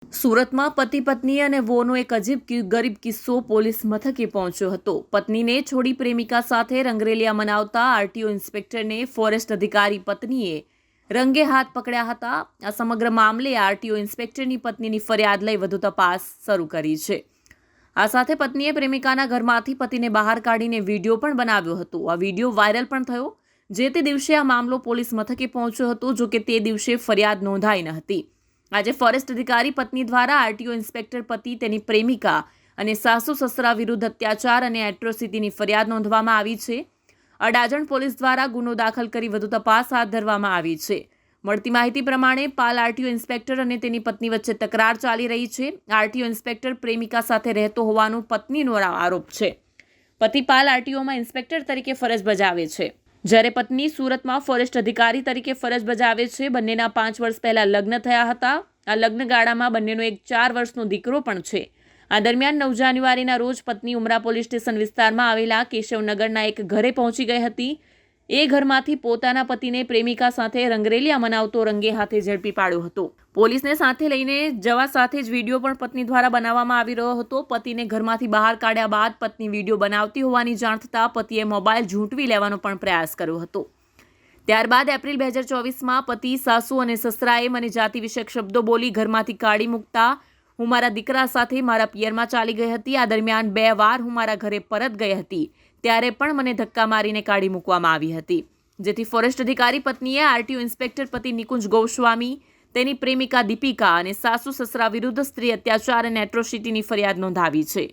સુરતમાં પતિ પત્ની અને વહુનો એક અજીબ ગરીબ કિસ્સો પોલીસ મથકે પહોંચ્યો હતો। પત્નીને છોડી પ્રેમિકા સાથે રંગરેલિયા મનાવતા આરટીઓ ઇન્સ્પેક્ટરને ફોરેસ્ટ અધિકારી પત્નીએ રંગે હાથ પકડ્યા હતા। આ સમગ્ર મામલે આરટીઓ ઇન્સ્પેક્ટરની પત્નીની ફરિયાદ લઈ વધુ તપાસ શરૂ કરી છે। આ સાથે પત્નીએ પ્રેમિકાના ઘરમાંથી પતિને બહાર કાઢીને વિડીયો પણ બનાવ્યો હતો। આ વિડીયો વાયરલ પણ થયો। જે તે દિવસે આ મામલો પોલીસ મથકે પહોંચ્યો હતો, જો કે તે દિવસે ફરિયાદ નોંધાઈ ન હતી। આજે ફોરેસ્ટ અધિકારી પત્ની દ્વારા આરટીઓ ઇન્સ્પેક્ટર પતિ, તેની પ્રેમિકા અને સાસુ સસરા વિરુદ્ધ અત્યાચાર અને એટ્રોસિટીની ફરિયાદ નોંધવામાં આવી છે। અડાજણ પોલીસ દ્વારા ગુનો દાખલ કરી વધુ તપાસ હાથ ધરવામાં આવી છે। મળતી માહિતી પ્રમાણે પાલ આરટીઓ ઇન્સ્પેક્ટર અને તેની પત્ની વચ્ચે તકરાર ચાલી રહી છે। આરટીઓ ઇન્સ્પેક્ટર પ્રેમિકા સાથે રહેતો હોવાનું પત્નીનો આરોપ છે। પતિ પાલ આરટીઓમાં ઇન્સ્પેક્ટર તરીકે ફરજ બજાવે છે, જ્યારે પત્ની સુરતમાં ફોરેસ્ટ અધિકારી તરીકે ફરજ બજાવે છે। બંનેના 5 વર્ષ પહેલા લગ્ન થયા હતા। આ લગ્નગાળામાં બંનેનો એક 4 વર્ષનો દીકરો પણ છે। આ દરમિયાન 9 જાન્યુઆરીના રોજ પત્ની ઉમરા પોલીસ સ્ટેશન વિસ્તારમાં આવેલા કેશવનગરના એક ઘરે પહોંચી ગઈ હતી। એ ઘરમાંથી પોતાના પતિને પ્રેમિકા સાથે રંગરેલિયા મનાવતો રંગે હાથે ઝડપી પાડ્યો હતો। પોલીસને સાથે લઈને જવા સાથે જ વિડીયો પણ પત્ની દ્વારા બનાવવામાં આવી રહ્યો હતો। પતિને ઘરમાંથી બહાર કાઢ્યા બાદ પત્ની વિડીયો બનાવતી હોવાની જાણ થતાં પતિએ મોબાઈલ ઝૂંટવી લેવાનો પણ પ્રયાસ કર્યો હતો। ત્યારબાદ એપ્રિલ 2024માં પતિ, સાસુ અને સસરાએ મને જાતિ વિષયક શબ્દો બોલી ઘરમાંથી કાઢી મૂકતા હું મારા દીકરા સાથે મારા પિયરમાં ચાલી ગઈ હતી। આ દરમિયાન 2 વાર હું મારા ઘરે પરત ગઈ હતી, ત્યારે પણ મને ધક્કા મારીને કાઢી મૂકવામાં આવી હતી। જેથી ફોરેસ્ટ અધિકારી પત્નીએ આરટીઓ ઇન્સ્પેક્ટર પતિ નિકુંજ ગોસ્વામી, તેની પ્રેમિકા દીપિકા અને સાસુ સસરા વિરુદ્ધ સ્ત્રી અત્યાચાર અને એટ્રોસિટીની ફરિયાદ નોંધાવી છે।